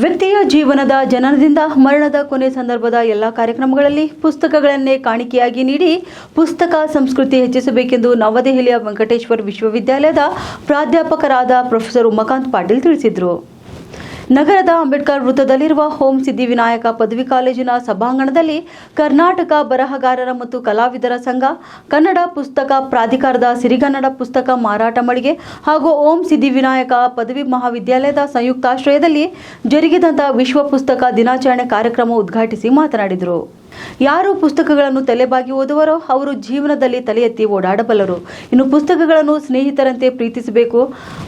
ವ್ಯಕ್ತಿಯ ಜೀವನದ ಜನನದಿಂದ ಮರಣದ ಕೊನೆ ಸಂದರ್ಭದ ಎಲ್ಲ ಕಾರ್ಯಕ್ರಮಗಳಲ್ಲಿ ಪುಸ್ತಕಗಳನ್ನೇ ಕಾಣಿಕೆಯಾಗಿ ನೀಡಿ ಪುಸ್ತಕ ಸಂಸ್ಕೃತಿ ಹೆಚ್ಚಿಸಬೇಕೆಂದು ನವದೆಹಲಿಯ ವೆಂಕಟೇಶ್ವರ ವಿಶ್ವವಿದ್ಯಾಲಯದ ಪ್ರಾಧ್ಯಾಪಕರಾದ ಪ್ರೊಫೆಸರ್ ಉಮಾಕಾಂತ್ ಪಾಟೀಲ್ ತಿಳಿಸಿದರು. ನಗರದ ಅಂಬೇಡ್ಕರ್ ವೃತ್ತದಲ್ಲಿರುವ ಓಂ ಸಿದ್ಧಿವಿನಾಯಕ ಪದವಿ ಕಾಲೇಜಿನ ಸಭಾಂಗಣದಲ್ಲಿ ಕರ್ನಾಟಕ ಬರಹಗಾರರ ಮತ್ತು ಕಲಾವಿದರ ಸಂಘ, ಕನ್ನಡ ಪುಸ್ತಕ ಪ್ರಾಧಿಕಾರದ ಸಿರಿಗನ್ನಡ ಪುಸ್ತಕ ಮಾರಾಟ ಮಳಿಗೆ ಹಾಗೂ ಓಂ ಸಿದ್ಧಿವಿನಾಯಕ ಪದವಿ ಮಹಾವಿದ್ಯಾಲಯದ ಸಂಯುಕ್ತಾಶ್ರಯದಲ್ಲಿ ಜರುಗಿದಂಥ ವಿಶ್ವ ಪುಸ್ತಕ ದಿನಾಚರಣೆ ಕಾರ್ಯಕ್ರಮ ಉದ್ಘಾಟಿಸಿ ಮಾತನಾಡಿದರು. ಯಾರು ಪುಸ್ತಕಗಳನ್ನು ತಲೆಬಾಗಿ ಓದುವರೋ ಅವರು ಜೀವನದಲ್ಲಿ ತಲೆ ಎತ್ತಿ ಓಡಾಡಬಲ್ಲರು. ಇನ್ನು ಪುಸ್ತಕಗಳನ್ನು ಸ್ನೇಹಿತರಂತೆ ಪ್ರೀತಿಸಬೇಕು.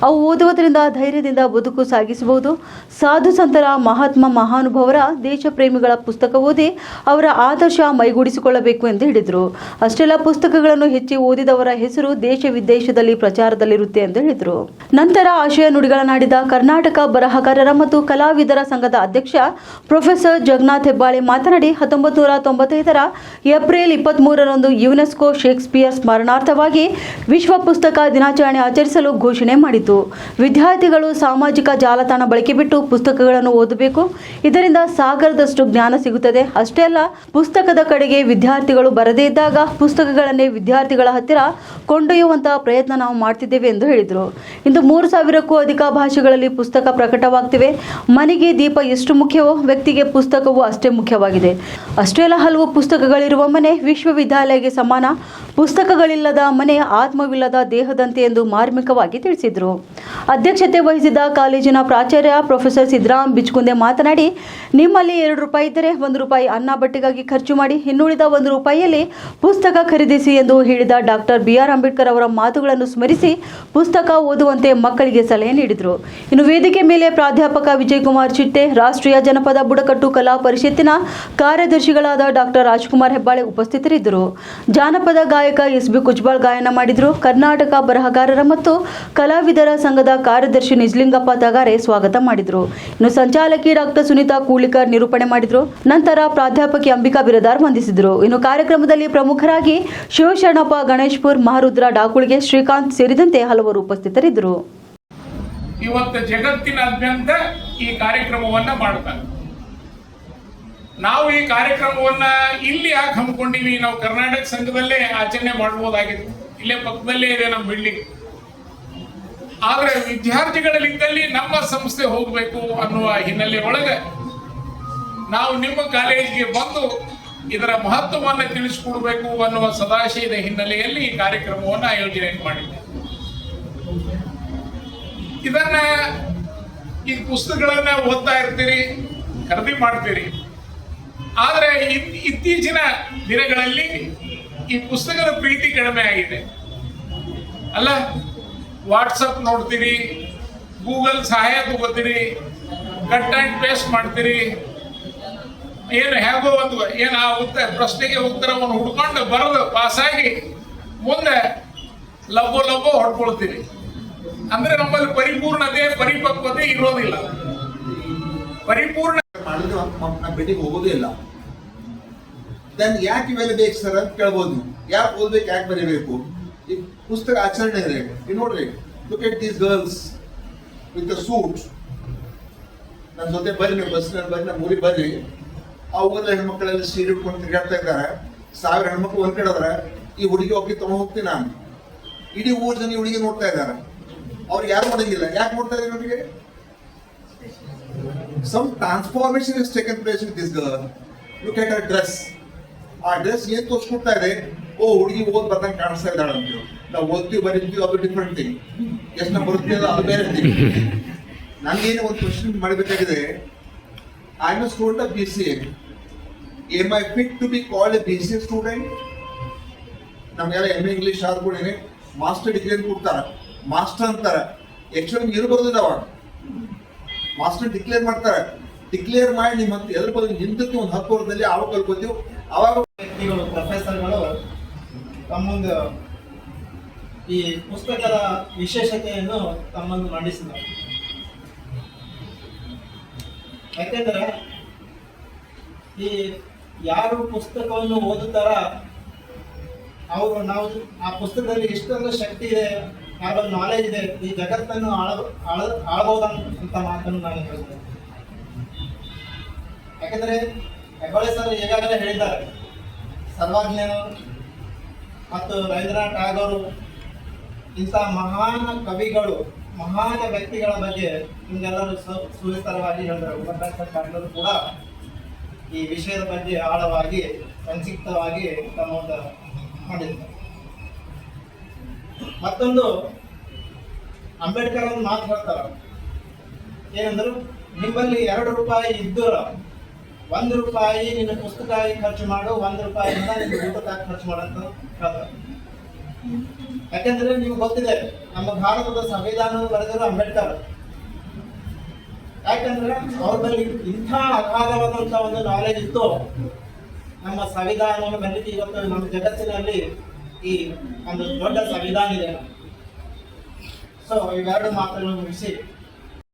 ಅವು ಓದುವುದರಿಂದ ಧೈರ್ಯದಿಂದ ಬದುಕು ಸಾಗಿಸಬಹುದು. ಸಾಧು ಸಂತರ, ಮಹಾತ್ಮ ಮಹಾನುಭಾವರ, ದೇಶ ಪ್ರೇಮಿಗಳ ಪುಸ್ತಕ ಓದಿ ಅವರ ಆದರ್ಶ ಮೈಗೂಡಿಸಿಕೊಳ್ಳಬೇಕು ಎಂದು ಹೇಳಿದರು. ಅಷ್ಟೆಲ್ಲ ಪುಸ್ತಕಗಳನ್ನು ಹೆಚ್ಚಿ ಓದಿದವರ ಹೆಸರು ದೇಶ ವಿದೇಶದಲ್ಲಿ ಪ್ರಚಾರದಲ್ಲಿರುತ್ತೆ ಎಂದು ಹೇಳಿದರು. ನಂತರ ಆಶಯ ನುಡಿಗಳನ್ನಾಡಿದ ಕರ್ನಾಟಕ ಬರಹಗಾರರ ಮತ್ತು ಕಲಾವಿದರ ಸಂಘದ ಅಧ್ಯಕ್ಷ ಪ್ರೊಫೆಸರ್ ಜಗನ್ನಾಥ್ ಹೆಬ್ಬಾಳೆ ಮಾತನಾಡಿ 1995ರ ಏಪ್ರಿಲ್ 23ರಂದು ಯುನೆಸ್ಕೋ ಶೇಕ್ಸ್ಪಿಯರ್ ಸ್ಮರಣಾರ್ಥವಾಗಿ ವಿಶ್ವ ಪುಸ್ತಕ ದಿನಾಚರಣೆ ಆಚರಿಸಲು ಘೋಷಣೆ ಮಾಡಿತು. ವಿದ್ಯಾರ್ಥಿಗಳು ಸಾಮಾಜಿಕ ಜಾಲತಾಣ ಬಳಕೆ ಬಿಟ್ಟು ಪುಸ್ತಕಗಳನ್ನು ಓದಬೇಕು. ಇದರಿಂದ ಸಾಗರದಷ್ಟು ಜ್ಞಾನ ಸಿಗುತ್ತದೆ. ಅಷ್ಟೇ ಅಲ್ಲ, ಪುಸ್ತಕದ ಕಡೆಗೆ ವಿದ್ಯಾರ್ಥಿಗಳು ಬರದೇ ಇದ್ದಾಗ ಪುಸ್ತಕಗಳನ್ನೇ ವಿದ್ಯಾರ್ಥಿಗಳ ಹತ್ತಿರ ಕೊಂಡೊಯ್ಯುವಂತಹ ಪ್ರಯತ್ನ ನಾವು ಮಾಡ್ತಿದ್ದೇವೆ ಎಂದು ಹೇಳಿದರು. ಇಂದು 3000ಕ್ಕೂ ಅಧಿಕ ಭಾಷೆಗಳಲ್ಲಿ ಪುಸ್ತಕ ಪ್ರಕಟವಾಗ್ತಿವೆ. ಮನೆಗೆ ದೀಪ ಎಷ್ಟು ಮುಖ್ಯವೋ ವ್ಯಕ್ತಿಗೆ ಪುಸ್ತಕವೂ ಅಷ್ಟೇ ಮುಖ್ಯವಾಗಿದೆ. ಅಷ್ಟೇ ಅಲ್ಲ, ಹಲವು ಪುಸ್ತಕಗಳಿರುವ ಮನೆ ವಿಶ್ವವಿದ್ಯಾಲಯಕ್ಕೆ ಸಮಾನ. ಪುಸ್ತಕಗಳಿಲ್ಲದ ಮನೆ ಆತ್ಮವಿಲ್ಲದ ದೇಹದಂತೆ ಎಂದು ಮಾರ್ಮಿಕವಾಗಿ ತಿಳಿಸಿದರು. ಅಧ್ಯಕ್ಷತೆ ವಹಿಸಿದ್ದ ಕಾಲೇಜಿನ ಪ್ರಾಚಾರ್ಯ ಪ್ರೊಫೆಸರ್ ಸಿದ್ದರಾಮ್ ಬಿಚ್ಕುಂದೆ ಮಾತನಾಡಿ, ನಿಮ್ಮಲ್ಲಿ ₹2 ಇದ್ದರೆ ₹1 ಅನ್ನ ಬಟ್ಟೆಗಾಗಿ ಖರ್ಚು ಮಾಡಿ, ಇನ್ನುಳಿದ ₹1 ಪುಸ್ತಕ ಖರೀದಿಸಿ ಎಂದು ಹೇಳಿದ ಡಾಕ್ಟರ್ BR ಅಂಬೇಡ್ಕರ್ ಅವರ ಮಾತುಗಳನ್ನು ಸ್ಮರಿಸಿ ಪುಸ್ತಕ ಓದುವಂತೆ ಮಕ್ಕಳಿಗೆ ಸಲಹೆ ನೀಡಿದರು. ಇನ್ನು ವೇದಿಕೆ ಮೇಲೆ ಪ್ರಾಧ್ಯಾಪಕ ವಿಜಯಕುಮಾರ್ ಚಿಟ್ಟೆ, ರಾಷ್ಟ್ರೀಯ ಜನಪದ ಬುಡಕಟ್ಟು ಕಲಾ ಪರಿಷತ್ತಿನ ಕಾರ್ಯದರ್ಶಿಗಳಾದ ಡಾಕ್ಟರ್ ರಾಜ್ಕುಮಾರ್ ಹೆಬ್ಬಾಳೆ ಉಪಸ್ಥಿತರಿದ್ದರು. ಜಾನಪದ ಗಾಯಕ SB ಕುಚ್ಬಾಳ್ ಗಾಯನ ಮಾಡಿದರು. ಕರ್ನಾಟಕ ಬರಹಗಾರರ ಮತ್ತು ಕಲಾವಿದರ ಸಂಘದ ಕಾರ್ಯದರ್ಶಿ ನಿಜಲಿಂಗಪ್ಪ ತಗಾರೆ ಸ್ವಾಗತ ಮಾಡಿದರು. ಇನ್ನು ಸಂಚಾಲಕಿ ಡಾಕ್ಟರ್ ಸುನೀತಾ ಕೂಳಿಕರ್ ನಿರೂಪಣೆ ಮಾಡಿದರು. ನಂತರ ಪ್ರಾಧ್ಯಾಪಕಿ ಅಂಬಿಕಾ ಬಿರದಾರ್ ವಂದಿಸಿದರು. ಇನ್ನು ಕಾರ್ಯಕ್ರಮದಲ್ಲಿ ಪ್ರಮುಖರಾಗಿ ಶಿವಶರಣಪ್ಪ ಗಣೇಶ್ಪುರ್, ಮಹಾರುದ್ರ ಡಾಕುಳಿಗೆ, ಶ್ರೀಕಾಂತ್ ಸೇರಿದಂತೆ ಹಲವರು ಉಪಸ್ಥಿತರಿದ್ದರು. ಇವತ್ತು ಜಗತ್ತಿನಾದ್ಯಂತ ಈ ಕಾರ್ಯಕ್ರಮವನ್ನ ಮಾಡ್ತಾರೆ. ನಾವು ಈ ಕಾರ್ಯಕ್ರಮವನ್ನ ಇಲ್ಲಿ ಯಾಕೆ ಹಮ್ಮಿಕೊಂಡಿವಿ? ನಾವು ಕರ್ನಾಟಕ ಸಂಘದಲ್ಲೇ ಆಚರಣೆ ಮಾಡಬಹುದಾಗಿತ್ತು. ಇಲ್ಲೇ ಪಕ್ಕದಲ್ಲೇ ಇದೆ ನಮ್ಮ ಬಿಲ್ಡಿಂಗ್. ಆದ್ರೆ ವಿದ್ಯಾರ್ಥಿಗಳಿದ್ದಲ್ಲಿ ನಮ್ಮ ಸಂಸ್ಥೆ ಹೋಗಬೇಕು ಅನ್ನುವ ಹಿನ್ನೆಲೆ ಒಳಗೆ ನಾವು ನಿಮ್ಮ ಕಾಲೇಜಿಗೆ ಬಂದು ಇದರ ಮಹತ್ವವನ್ನು ತಿಳಿಸಿಕೊಡ್ಬೇಕು ಅನ್ನುವ ಸದಾಶಯದ ಹಿನ್ನೆಲೆಯಲ್ಲಿ ಈ ಕಾರ್ಯಕ್ರಮವನ್ನು ಆಯೋಜನೆ ಮಾಡಿದ್ದೇವೆ. ಇದನ್ನ ಈ ಪುಸ್ತಕಗಳನ್ನ ಓದ್ತಾ ಇರ್ತೀರಿ, ಖರೀದಿ ಮಾಡ್ತೀರಿ. ಆದರೆ ಇತ್ತೀಚಿನ ದಿನಗಳಲ್ಲಿ ಈ ಪುಸ್ತಕದ ಪ್ರೀತಿ ಕಡಿಮೆ ಆಗಿದೆ ಅಲ್ಲ. ವಾಟ್ಸಪ್ ನೋಡ್ತೀರಿ, ಗೂಗಲ್ ಸಹಾಯ ತಗೋತೀರಿ, ಕಟ್ ಅಂಡ್ ಪೇಸ್ಟ್ ಮಾಡ್ತೀರಿ. ಏನು ಹೇಗೋ ಒಂದು ಏನು ಆ ಪ್ರಶ್ನೆಗೆ ಉತ್ತರವನ್ನು ಹುಡ್ಕೊಂಡು ಬರೆದು ಪಾಸಾಗಿ ಮುಂದೆ ಲಬ್ಬೋ ಹೊಡ್ಕೊಳ್ತೀರಿ. ಅಂದ್ರೆ ನಮ್ಮಲ್ಲಿ ಪರಿಪೂರ್ಣತೆ, ಪರಿಪಕ್ವತೆ ಇರೋದಿಲ್ಲ. ಪರಿಪೂರ್ಣ ಭೇಟಿಗೆ ಹೋಗೋದೇ ಇಲ್ಲ. ದೆನ್ ಯಾಕೆ ಇವೆಲ್ಲ ಬೇಕು ಸರ್ ಅಂತ ಕೇಳ್ಬೋದು. ಯಾಕೆ ಓದ್ಬೇಕು, ಯಾಕೆ ಬರೀಬೇಕು? ಈ ಪುಸ್ತಕ ಆಚರಣೆ ಇದೆ. ನೀವು ನೋಡ್ರಿ, look at these girls with the suit. ನನ್ನ ಜೊತೆ ಬರ್ರಿ, ಬಸ್ನಲ್ಲಿ ಬರ್ರಿ, ನಮ್ಮ ಊರಿಗೆ ಬರ್ರಿ. ಆ ಊರಲ್ಲಿ ಹೆಣ್ಮಕ್ಳೆಲ್ಲ ಸೀರೆ ಉಟ್ಕೊಂಡು ತಿರುಗಾಡ್ತಾ ಇದ್ದಾರೆ. 1000 ಹೆಣ್ಮಕ್ಳು ಒಂದ್ ಕಡೆ ಅದಾರ. ಈ ಹುಡುಗಿ ಒಬ್ಬಿ ತಗೊಂಡ್ ಹೋಗ್ತೀನಿ ನಾನು. ಇಡೀ ಊರ್ ಜನ ಈ ಹುಡುಗಿ ನೋಡ್ತಾ ಇದ್ದಾರೆ. ಅವ್ರಿಗೆ ಯಾರು ನೋಡಂಗಿಲ್ಲ. ಯಾಕೆ ನೋಡ್ತಾ ಇದ್ದಾರೆ? ನಮಗೆ some transformation has taken place with this girl. Look at her dress. ಆ ಡ್ರೆಸ್ ಏನ್ ತೋರಿಸ್ಕೊಡ್ತಾ ಇದೆ? ಓ, ಹುಡುಗಿ ಓದ್ ಬರ್ದಂಗೆ ಕಾಣಿಸ್ತಾ ಇದ್ದಾಳೆ ಅಂತೀವಿ. ನಾವು ಓದ್ತೀವಿ, ಬರೀತೀವಿ, ಅದು ಡಿಫ್ರೆಂಟ್ ಥಿಂಗ್. ಎಷ್ಟು ನಾವು ಬರುತ್ತೀವಿ ಅದು ಬೇರೆ ಥಿಂಗ್. ನನಗೇನು ಒಂದು ಕ್ವಶನ್ ಮಾಡಬೇಕಾಗಿದೆ. I am a student of BCA. Am I fit to be called a BCA student? ನಮ್ಗೆಲ್ಲ MA ಇಂಗ್ಲಿಷ್ ಆದ್ಕೊಂಡಿನಿ, ಮಾಸ್ಟರ್ ಡಿಗ್ರಿ ಅಂತ ಕೊಡ್ತಾರ, ಮಾಸ್ಟರ್ ಅಂತಾರ. ಆಕ್ಚುಲಿ ಏನು ಬರೋದಿಲ್ಲ. ಅವಾಗ ಮಾಸ್ಟರ್ ಡಿಕ್ಲೇರ್ ಮಾಡ್ತಾರೆ. ಡಿಕ್ಲೇರ್ ಮಾಡಿ ನಿಮ್ಮ ಎದ್ರ ಬದಲು ಹಿಂದಕ್ಕೆ ಒಂದು 10 ವರ್ಷದಲ್ಲಿ ಆವಾಗ ಕಲ್ಕೋತೀವಿ. ಅವಾಗ ವ್ಯಕ್ತಿಗಳು, ಪ್ರೊಫೆಸರ್ಗಳು ತಮ್ಮೊಂದು ಈ ಪುಸ್ತಕದ ವಿಶೇಷತೆಯನ್ನು ತಮ್ಮನ್ನು ಮಂಡಿಸಿದರು. ಯಾಕೆಂದರೆ ಈ ಯಾರು ಪುಸ್ತಕವನ್ನು ಓದುತ್ತಾರ ಅವರು ನಾವು ಆ ಪುಸ್ತಕದಲ್ಲಿ ಎಷ್ಟೊಂದು ಶಕ್ತಿ ಇದೆ, ನಾಲೆಜ್ ಇದೆ, ಈ ಜಗತ್ತನ್ನು ಆಳಬಹುದಂತ ಮಾತನ್ನು ನಾನು ಹೇಳ್ತೇನೆ. ಯಾಕಂದ್ರೆ ಹೆಬ್ಬಾಳೆ ಸರ್ ಈಗಾಗಲೇ ಹೇಳಿದ್ದಾರೆ, ಸರ್ವಜ್ಞರು ಮತ್ತು ರವೀಂದ್ರನಾಥ್ ಟಾಗೋರು ಇಂಥ ಮಹಾನ್ ಕವಿಗಳು, ಮಹಾನ್ ವ್ಯಕ್ತಿಗಳ ಬಗ್ಗೆ ನಿಮ್ಗೆಲ್ಲರೂ ಸುವಿಸ್ತಾರವಾಗಿ ಹೇಳಿದರು. ಉಪನ್ಯಾಸ ಪಾಟೀಲರು ಕೂಡ ಈ ವಿಷಯದ ಬಗ್ಗೆ ಆಳವಾಗಿ ಸಂಕ್ಷಿಪ್ತವಾಗಿ ತಮ್ಮ ಮಾಡಿದ್ದಾರೆ. ಮತ್ತೊಂದು ಅಂಬೇಡ್ಕರ್ ಒಂದು ಮಾತು ಹೇಳ್ತಾರ, ಏನಂದ್ರು, ನಿಮ್ಮಲ್ಲಿ 2 ರೂಪಾಯಿ ಇದ್ದರ 1 ರೂಪಾಯಿ ನಿನ್ನ ಪುಸ್ತಕವಾಗಿ ಖರ್ಚು ಮಾಡು, 1 ರೂಪಾಯಿಯಿಂದ ನಿನ್ನ ಊಟಕ್ಕಾಗಿ ಖರ್ಚು ಮಾಡಂತ ಹೇಳ್ತಾರೆ. ಯಾಕೆಂದ್ರೆ ನಿಮ್ಗೆ ಗೊತ್ತಿದೆ, ನಮ್ಮ ಭಾರತದ ಸಂವಿಧಾನ ಬರೆದರು ಅಂಬೇಡ್ಕರ್. ಯಾಕಂದ್ರೆ ಅವ್ರ ಬಳಿ ಇಂಥ ಅಗಾಧವಾದಂತ ಒಂದು ನಾಲೆಜ್ ಇತ್ತು, ನಮ್ಮ ಸಂವಿಧಾನವನ್ನು ಬರಲಿಕ್ಕೆ ಇವತ್ತು ನಮ್ಮ ಜಗತ್ತಿನಲ್ಲಿ ಈ ಒಂದು ದೊಡ್ಡ ಸಂವಿಧಾನ ಇದೆ. ಸೊ ಇವೆರಡು ಮಾತುಗಳನ್ನು ಮುಗಿಸಿ